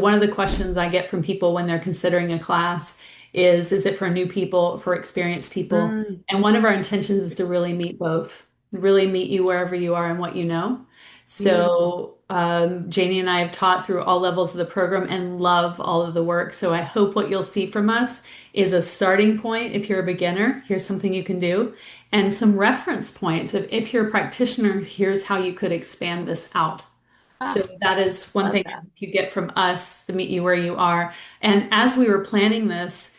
One of the questions I get from people when they're considering a class is it for new people, for experienced people? Mm, And one of our intentions is to really meet both, really meet you wherever you are and what you know. beautiful. So Janie and I have taught through all levels of the program and love all of the work. So I hope what you'll see from us is a starting point. If you're a beginner, here's something you can do, and some reference points of if you're a practitioner, here's how you could expand this out. So Ah, that is one love thing that. you get from us to meet you where you are. And as we were planning this,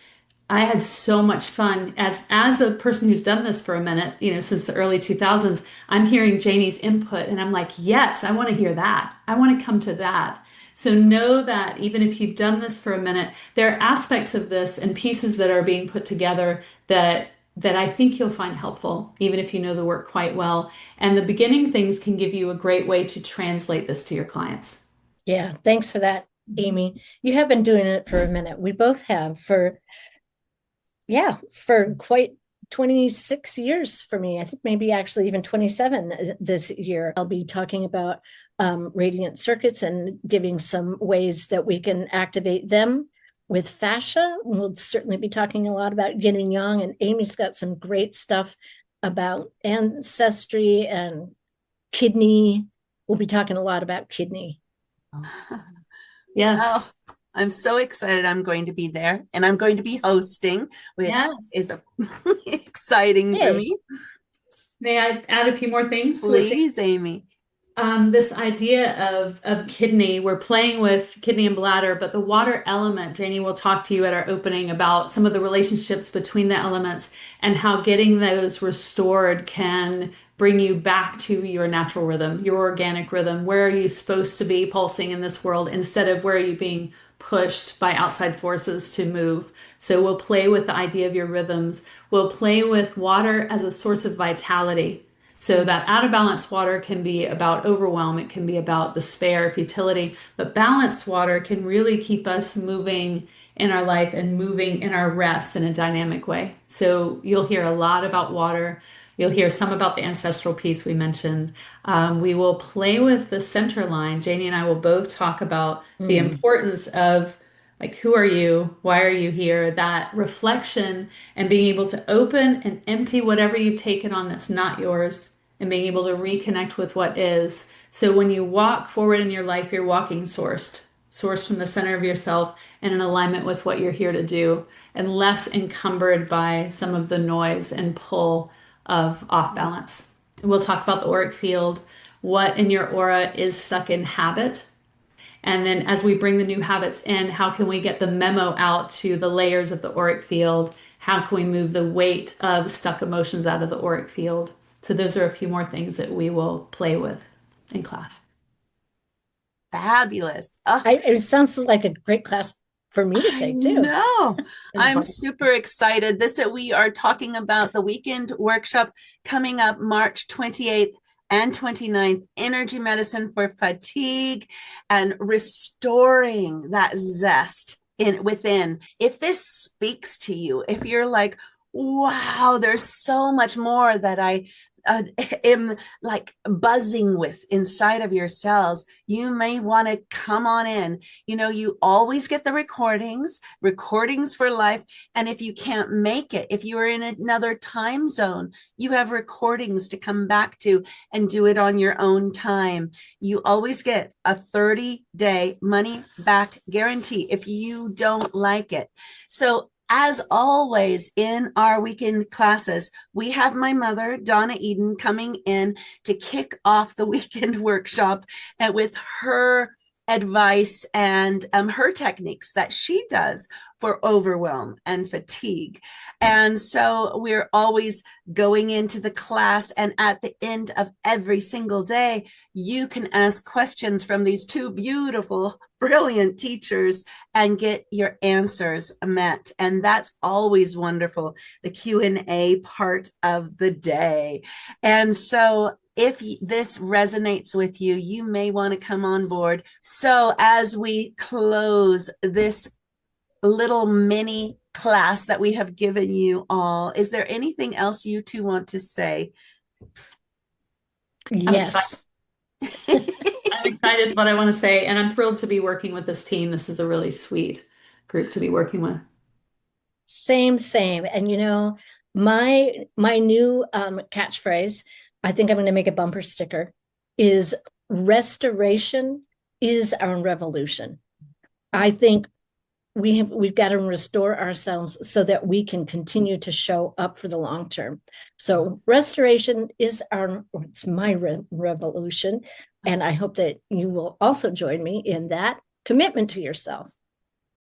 I had so much fun as a person who's done this for a minute, since the early 2000s. I'm hearing Janie's input and I'm like, yes, I want to hear that. I want to come to that. So know that even if you've done this for a minute, there are aspects of this and pieces that are being put together that I think you'll find helpful, even if you know the work quite well. And the beginning things can give you a great way to translate this to your clients. Yeah, thanks for that, Amy. You have been doing it for a minute. We both have for quite 26 years for me. I think maybe actually even 27 this year. I'll be talking about radiant circuits and giving some ways that we can activate them with fascia. We'll certainly be talking a lot about yin and yang, and Amy's got some great stuff about ancestry and kidney. We'll be talking a lot about kidney. Yes. Oh, I'm so excited I'm going to be there and I'm going to be hosting, which Yes. is exciting for Hey, me. may I add a few more things to what Jane? Please, Amy. This idea of kidney, we're playing with kidney and bladder, but the water element, Janie will talk to you at our opening about some of the relationships between the elements and how getting those restored can bring you back to your natural rhythm, your organic rhythm. Where are you supposed to be pulsing in this world instead of where are you being pushed by outside forces to move? So we'll play with the idea of your rhythms. We'll play with water as a source of vitality. So that out of balance water can be about overwhelm, it can be about despair, futility, but balanced water can really keep us moving in our life and moving in our rest in a dynamic way. So you'll hear a lot about water. You'll hear some about the ancestral piece we mentioned. We will play with the center line. Janie and I will both talk about the Mm. importance of like, who are you? Why are you here? That reflection and being able to open and empty whatever you've taken on that's not yours and being able to reconnect with what is. So when you walk forward in your life, you're walking sourced from the center of yourself and in alignment with what you're here to do and less encumbered by some of the noise and pull of off balance. We'll talk about the auric field, what in your aura is stuck in habit, and then as we bring the new habits in, how can we get the memo out to the layers of the auric field? How can we move the weight of stuck emotions out of the auric field? So those are a few more things that we will play with in class. Fabulous. Oh, Yes. It sounds like a great class for me to I take too. know. And I'm fun. super excited. We are talking about the weekend workshop coming up March 28th and 29th, energy medicine for fatigue and restoring that zest in within. If this speaks to you, if you're like, wow, there's so much more that I am like buzzing with inside of your cells, you may want to come on in. You always get the recordings for life. And if you can't make it, if you are in another time zone, you have recordings to come back to and do it on your own time. You always get a 30-day money back guarantee if you don't like it. So as always in our weekend classes, we have my mother, Donna Eden, coming in to kick off the weekend workshop and with her advice and her techniques that she does for overwhelm and fatigue. And so we're always going into the class, and at the end of every single day, you can ask questions from these two beautiful, brilliant teachers and get your answers met. And that's always wonderful, the Q&A part of the day. And so if this resonates with you, you may want to come on board. So as we close this little mini class that we have given you all, is there anything else you two want to say? I'm excited. Yes. I'm excited is what I want to say, and I'm thrilled to be working with this team. This is a really sweet group to be working with. Same, same. And my new catchphrase, I think I'm going to make a bumper sticker, is restoration is our revolution. I think we've got to restore ourselves so that we can continue to show up for the long term. So restoration is it's my revolution. And I hope that you will also join me in that commitment to yourself.